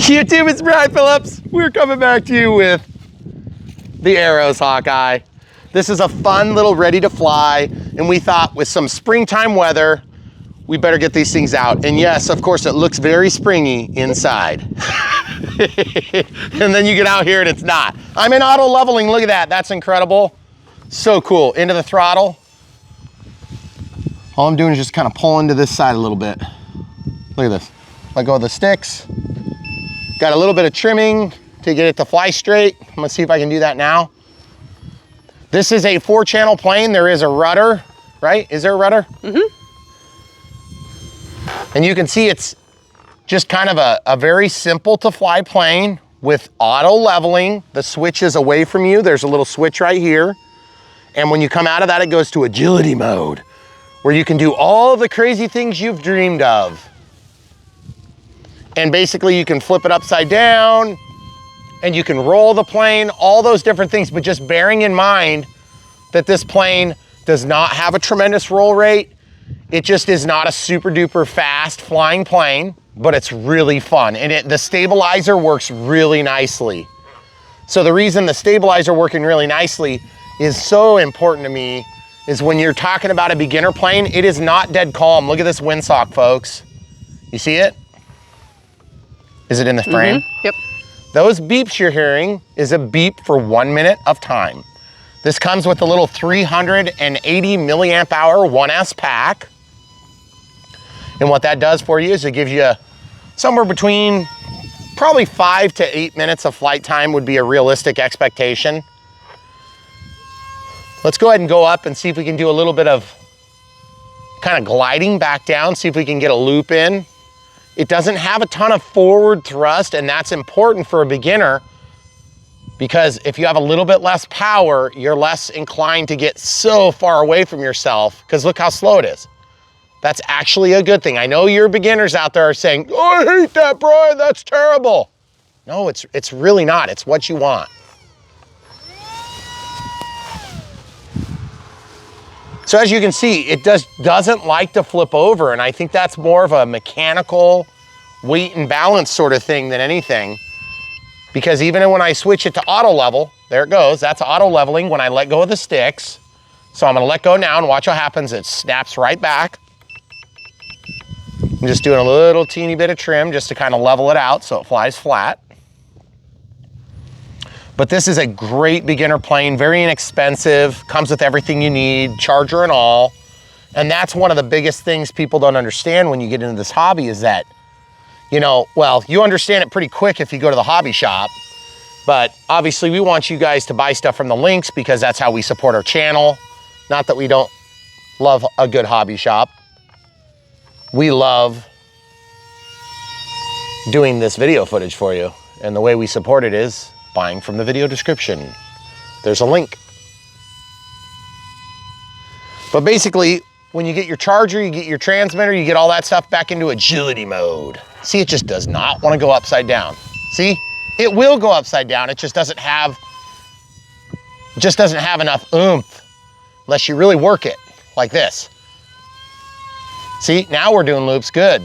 YouTube, it's Brian Phillips. We're coming back to you with the Arrows Hawkeye. This is a fun little ready to fly, and we thought with some springtime weather, we better get these things out. And yes, of course, it looks very springy inside. And then you get out here and it's not. I'm in auto leveling, look at that, that's incredible. So cool, into the throttle. All I'm doing is just kind of pulling to this side a little bit. Look at this, let go of the sticks. Got a little bit of trimming to get it to fly straight. I'm gonna see if I can do that now. This is a 4-channel plane. There is a rudder, right? Is there a rudder? Mm-hmm. And you can see it's just kind of a very simple to fly plane with auto leveling. The switch is away from you. There's a little switch right here. And when you come out of that, it goes to agility mode, where you can do all the crazy things you've dreamed of. And basically you can flip it upside down and you can roll the plane, all those different things, but just bearing in mind that this plane does not have a tremendous roll rate. It just is not a super duper fast flying plane, but it's really fun. And the stabilizer works really nicely. So the reason the stabilizer working really nicely is so important to me is when you're talking about a beginner plane, it is not dead calm. Look at this windsock, folks. You see it? Is it in the frame? Mm-hmm. Yep. Those beeps you're hearing is a beep for 1 minute of time. This comes with a little 380 milliamp hour 1S pack. And what that does for you is it gives you somewhere between probably 5 to 8 minutes of flight time would be a realistic expectation. Let's go ahead and go up and see if we can do a little bit of kind of gliding back down, see if we can get a loop in. It doesn't have a ton of forward thrust, and that's important for a beginner because if you have a little bit less power, you're less inclined to get so far away from yourself because look how slow it is. That's actually a good thing. I know your beginners out there are saying, oh, I hate that, Brian, that's terrible. No, it's really not. It's what you want. So as you can see, it doesn't like to flip over, and I think that's more of a mechanical weight and balance sort of thing than anything. Because even when I switch it to auto level, there it goes, that's auto leveling when I let go of the sticks. So I'm gonna let go now and watch what happens. It snaps right back. I'm just doing a little teeny bit of trim just to kind of level it out so it flies flat. But this is a great beginner plane, very inexpensive, comes with everything you need, charger and all. And that's one of the biggest things people don't understand when you get into this hobby is that, you know, well, you understand it pretty quick if you go to the hobby shop, but obviously we want you guys to buy stuff from the links because that's how we support our channel. Not that we don't love a good hobby shop. We love doing this video footage for you. And the way we support it is buying from the video description. There's a link. But basically, when you get your charger, you get your transmitter, you get all that stuff back into agility mode. See, it just does not want to go upside down. See, it will go upside down. It just doesn't have enough oomph unless you really work it like this. See, now we're doing loops good.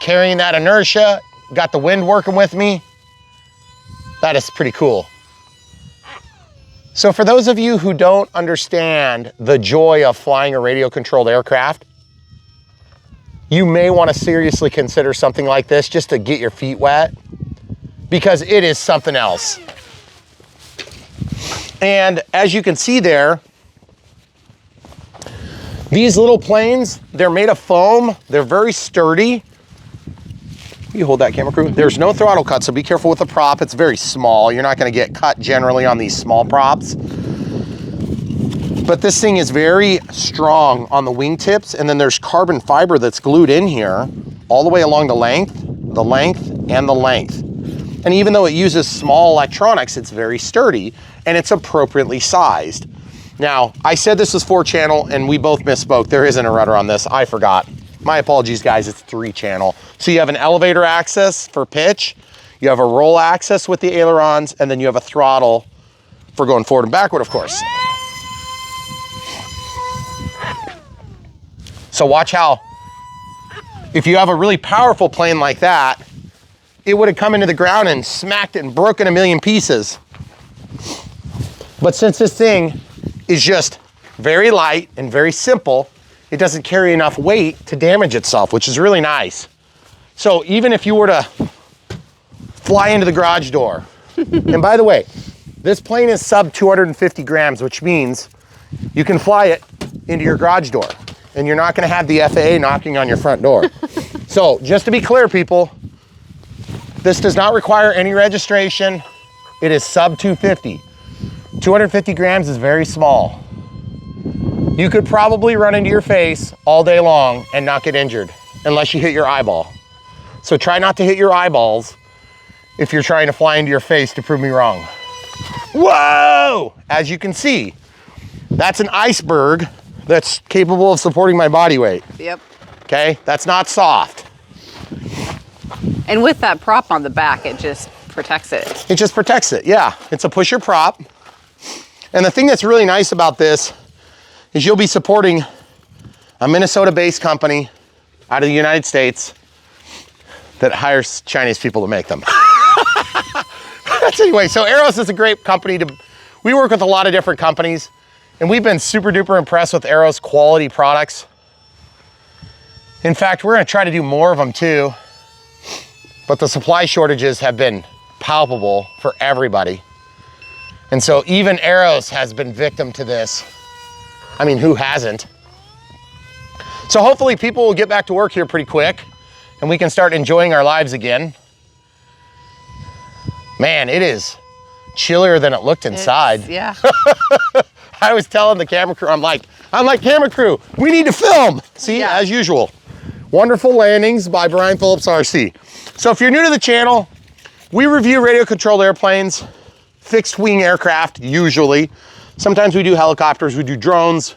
Carrying that inertia, got the wind working with me. That is pretty cool. So for those of you who don't understand the joy of flying a radio-controlled aircraft, you may want to seriously consider something like this just to get your feet wet, because it is something else. And as you can see there, these little planes, they're made of foam. They're very sturdy. You hold that, camera crew. There's no throttle cut, so be careful with the prop. It's very small. You're not gonna get cut generally on these small props. But this thing is very strong on the wingtips, and then there's carbon fiber that's glued in here all the way along the length, and the length. And even though it uses small electronics, it's very sturdy, and it's appropriately sized. Now, I said this was 4-channel, and we both misspoke. There isn't a rudder on this, I forgot. My apologies, guys, it's 3-channel. So you have an elevator access for pitch, you have a roll access with the ailerons, and then you have a throttle for going forward and backward, of course. So watch how, if you have a really powerful plane like that, it would have come into the ground and smacked it and broken a million pieces. But since this thing is just very light and very simple, it doesn't carry enough weight to damage itself, which is really nice. So even if you were to fly into the garage door, and by the way, this plane is sub 250 grams, which means you can fly it into your garage door and you're not gonna have the FAA knocking on your front door. So just to be clear, people, this does not require any registration. It is sub 250. 250 grams is very small. You could probably run into your face all day long and not get injured unless you hit your eyeball. So try not to hit your eyeballs if you're trying to fly into your face to prove me wrong. Whoa! As you can see, that's an iceberg that's capable of supporting my body weight. Yep. Okay, that's not soft. And with that prop on the back, it just protects it. It just protects it, yeah. It's a pusher prop. And the thing that's really nice about this is you'll be supporting a Minnesota-based company out of the United States that hires Chinese people to make them. Anyway, so Arrows is a great company we work with a lot of different companies, and we've been super duper impressed with Arrows quality products. In fact, we're gonna try to do more of them too, but the supply shortages have been palpable for everybody. And so even Arrows has been victim to this. I mean, who hasn't? So hopefully people will get back to work here pretty quick and we can start enjoying our lives again. Man, it is chillier than it looked inside. Yeah. I was telling the camera crew, I'm like, camera crew, we need to film. See, Yeah. as usual. Wonderful Landings by Brian Phillips RC. So if you're new to the channel, we review radio controlled airplanes, fixed wing aircraft, usually. Sometimes we do helicopters, we do drones,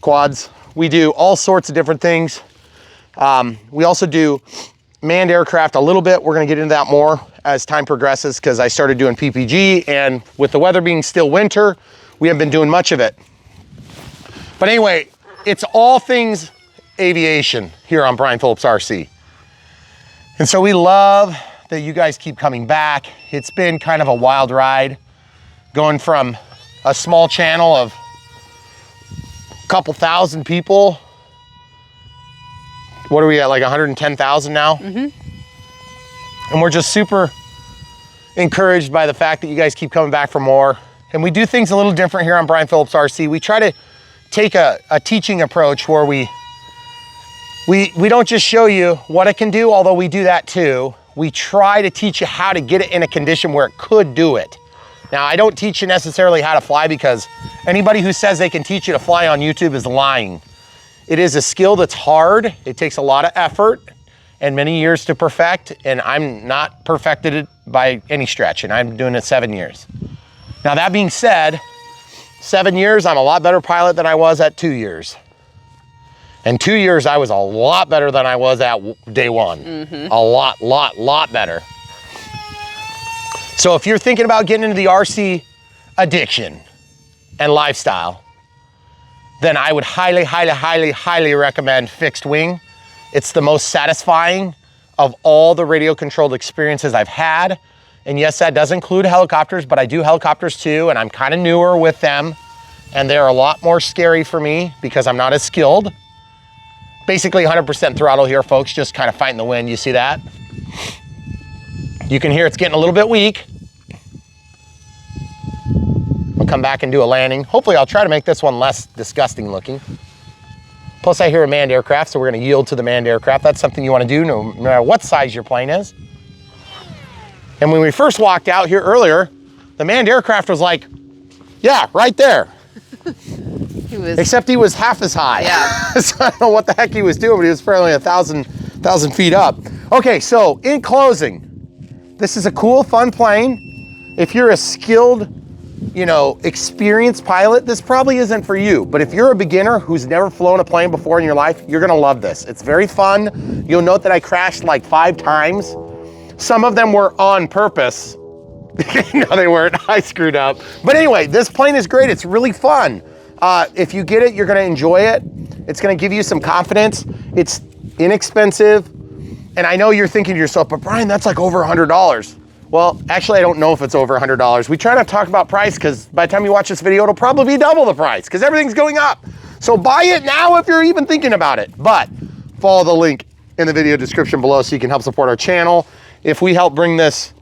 quads. We do all sorts of different things. We also do manned aircraft a little bit. We're gonna get into that more as time progresses because I started doing PPG, and with the weather being still winter, we haven't been doing much of it. But anyway, it's all things aviation here on Brian Phillips RC. And so we love that you guys keep coming back. It's been kind of a wild ride, going from a small channel of a couple thousand people. What are we at, like 110,000 now? Mm-hmm. And we're just super encouraged by the fact that you guys keep coming back for more. And we do things a little different here on Brian Phillips RC. We try to take a teaching approach where we don't just show you what it can do, although we do that too. We try to teach you how to get it in a condition where it could do it. Now, I don't teach you necessarily how to fly, because anybody who says they can teach you to fly on YouTube is lying. It is a skill that's hard. It takes a lot of effort and many years to perfect, and I'm not perfected it by any stretch, and I'm doing it 7 years. Now, that being said, 7 years, I'm a lot better pilot than I was at 2 years. And 2 years, I was a lot better than I was at day one. Mm-hmm. A lot better. So if you're thinking about getting into the RC addiction and lifestyle, then I would highly recommend fixed wing. It's the most satisfying of all the radio controlled experiences I've had. And yes, that does include helicopters, but I do helicopters too, and I'm kind of newer with them. And they're a lot more scary for me because I'm not as skilled. Basically 100% throttle here, folks, just kind of fighting the wind. You see that? You can hear it's getting a little bit weak. I'll come back and do a landing. Hopefully I'll try to make this one less disgusting looking. Plus I hear a manned aircraft, so we're gonna yield to the manned aircraft. That's something you wanna do no matter what size your plane is. And when we first walked out here earlier, the manned aircraft was like, yeah, right there. Except he was half as high. Yeah. So I don't know what the heck he was doing, but he was fairly 1,000 feet up. Okay, so in closing, this is a cool, fun plane. If you're a skilled, experienced pilot, this probably isn't for you. But if you're a beginner who's never flown a plane before in your life, you're gonna love this. It's very fun. You'll note that I crashed like 5 times. Some of them were on purpose. No, they weren't. I screwed up. But anyway, this plane is great. It's really fun. If you get it, you're gonna enjoy it. It's gonna give you some confidence. It's inexpensive. And I know you're thinking to yourself, but Brian, that's like over $100. Well, actually, I don't know if it's over $100. We try not to talk about price because by the time you watch this video, it'll probably be double the price because everything's going up. So buy it now if you're even thinking about it. But follow the link in the video description below so you can help support our channel. If we help bring this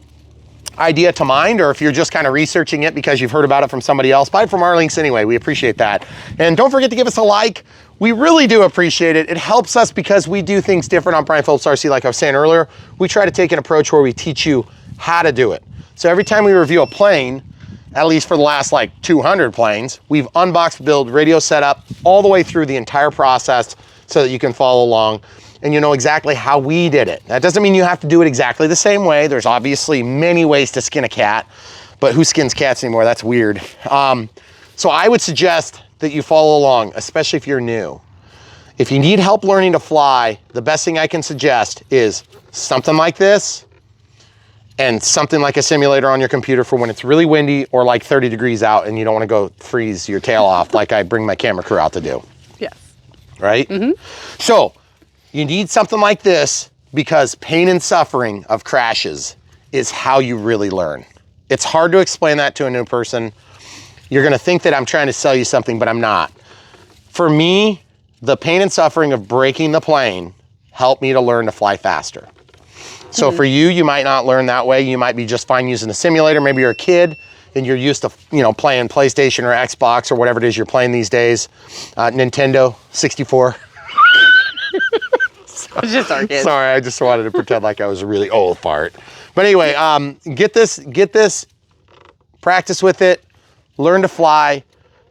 idea to mind, or if you're just kind of researching it because you've heard about it from somebody else, buy it from our links anyway. We appreciate that. And don't forget to give us a like. We really do appreciate it. It helps us because we do things different on Brian Phillips RC. Like I was saying earlier, we try to take an approach where we teach you how to do it. So every time we review a plane, at least for the last like 200 planes, we've unboxed, build, radio setup, all the way through the entire process so that you can follow along and you know exactly how we did it. That doesn't mean you have to do it exactly the same way. There's obviously many ways to skin a cat, but who skins cats anymore? That's weird. So I would suggest that you follow along, especially if you're new. If you need help learning to fly, the best thing I can suggest is something like this and something like a simulator on your computer for when it's really windy or like 30 degrees out and you don't want to go freeze your tail off like I bring my camera crew out to do. Yes. Right? Mm-hmm. So you need something like this because pain and suffering of crashes is how you really learn. It's hard to explain that to a new person. You're gonna think that I'm trying to sell you something, but I'm not. For me, the pain and suffering of breaking the plane helped me to learn to fly faster. So for you, you might not learn that way. You might be just fine using a simulator. Maybe you're a kid and you're used to, playing PlayStation or Xbox or whatever it is you're playing these days. Nintendo 64. It's just our kids. Sorry, I just wanted to pretend like I was a really old fart. But anyway, get this, practice with it, learn to fly,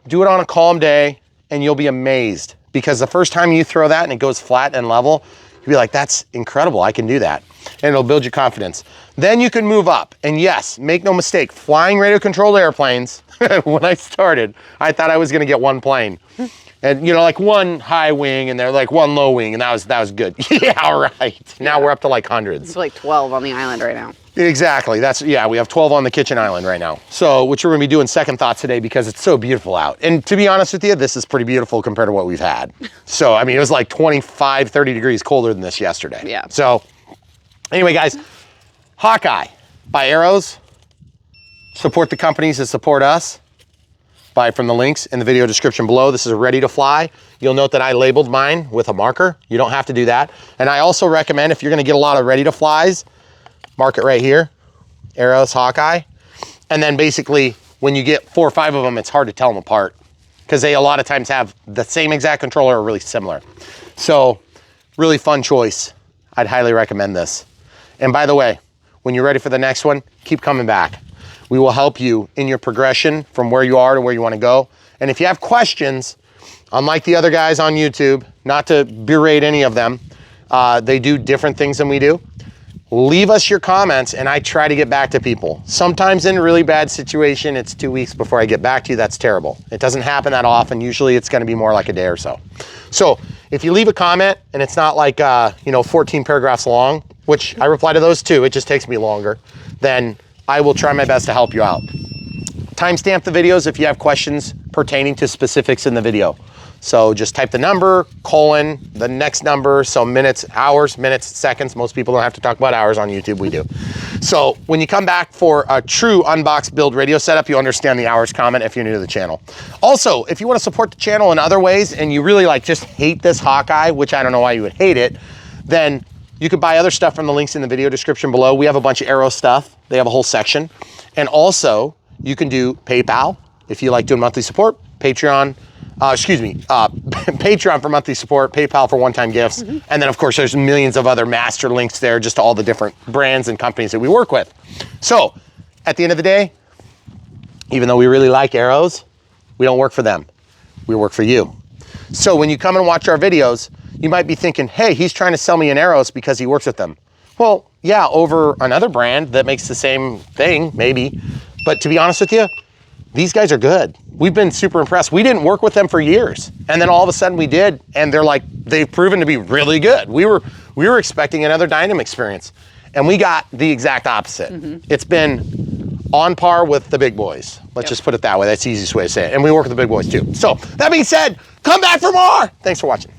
do it on a calm day, and you'll be amazed. Because the first time you throw that and it goes flat and level, you'll be like, that's incredible, I can do that. And it'll build your confidence. Then you can move up. And yes, make no mistake, flying radio controlled airplanes, when I started, I thought I was gonna get one plane. And like one high wing and they're like one low wing, and that was good. Yeah, right. Now we're up to like hundreds. It's like 12 on the island right now. Exactly. We have 12 on the kitchen island right now. So, which we're gonna be doing second thoughts today because it's so beautiful out. And to be honest with you, this is pretty beautiful compared to what we've had. So, I mean, it was like 25, 30 degrees colder than this yesterday. Yeah. So, anyway, guys, Hawkeye by Arrows. Support the companies that support us. Buy from the links in the video description below. This is ready to fly. You'll note that I labeled mine with a marker. You don't have to do that. And I also recommend, if you're gonna get a lot of ready to flies, mark it right here, Arrows, Hawkeye. And then basically, when you get 4 or 5 of them, it's hard to tell them apart because they a lot of times have the same exact controller or really similar. So, really fun choice. I'd highly recommend this. And by the way, when you're ready for the next one, keep coming back. We will help you in your progression from where you are to where you want to go. And if you have questions, unlike the other guys on YouTube, not to berate any of them, they do different things than we do. Leave us your comments and I try to get back to people. Sometimes in a really bad situation, it's 2 weeks before I get back to you. That's terrible. It doesn't happen that often. Usually it's going to be more like a day or so. So if you leave a comment and it's not like, 14 paragraphs long, which I reply to those too, it just takes me longer, then I will try my best to help you out. Timestamp the videos if you have questions pertaining to specifics in the video. So just type the number, colon, the next number, so minutes, hours, minutes, seconds. Most people don't have to talk about hours on YouTube, we do. So when you come back for a true unbox build radio setup, you understand the hours comment if you're new to the channel. Also, if you want to support the channel in other ways and you really just hate this Hawkeye, which I don't know why you would hate it, then you could buy other stuff from the links in the video description below. We have a bunch of Arrow stuff. They have a whole section. And also, you can do PayPal if you like doing monthly support, Patreon for monthly support, PayPal for one-time gifts. Mm-hmm. And then, of course, there's millions of other master links there just to all the different brands and companies that we work with. So, at the end of the day, even though we really like Arrows, we don't work for them. We work for you. So when you come and watch our videos, you might be thinking, hey, he's trying to sell me an Arrows because he works with them. Well, yeah, over another brand that makes the same thing, maybe. But to be honest with you, these guys are good. We've been super impressed. We didn't work with them for years. And then all of a sudden we did. And they've proven to be really good. We were expecting another Dynam experience. And we got the exact opposite. Mm-hmm. It's been on par with the big boys. Let's just put it that way. That's the easiest way to say it. And we work with the big boys too. So that being said, come back for more. Thanks for watching.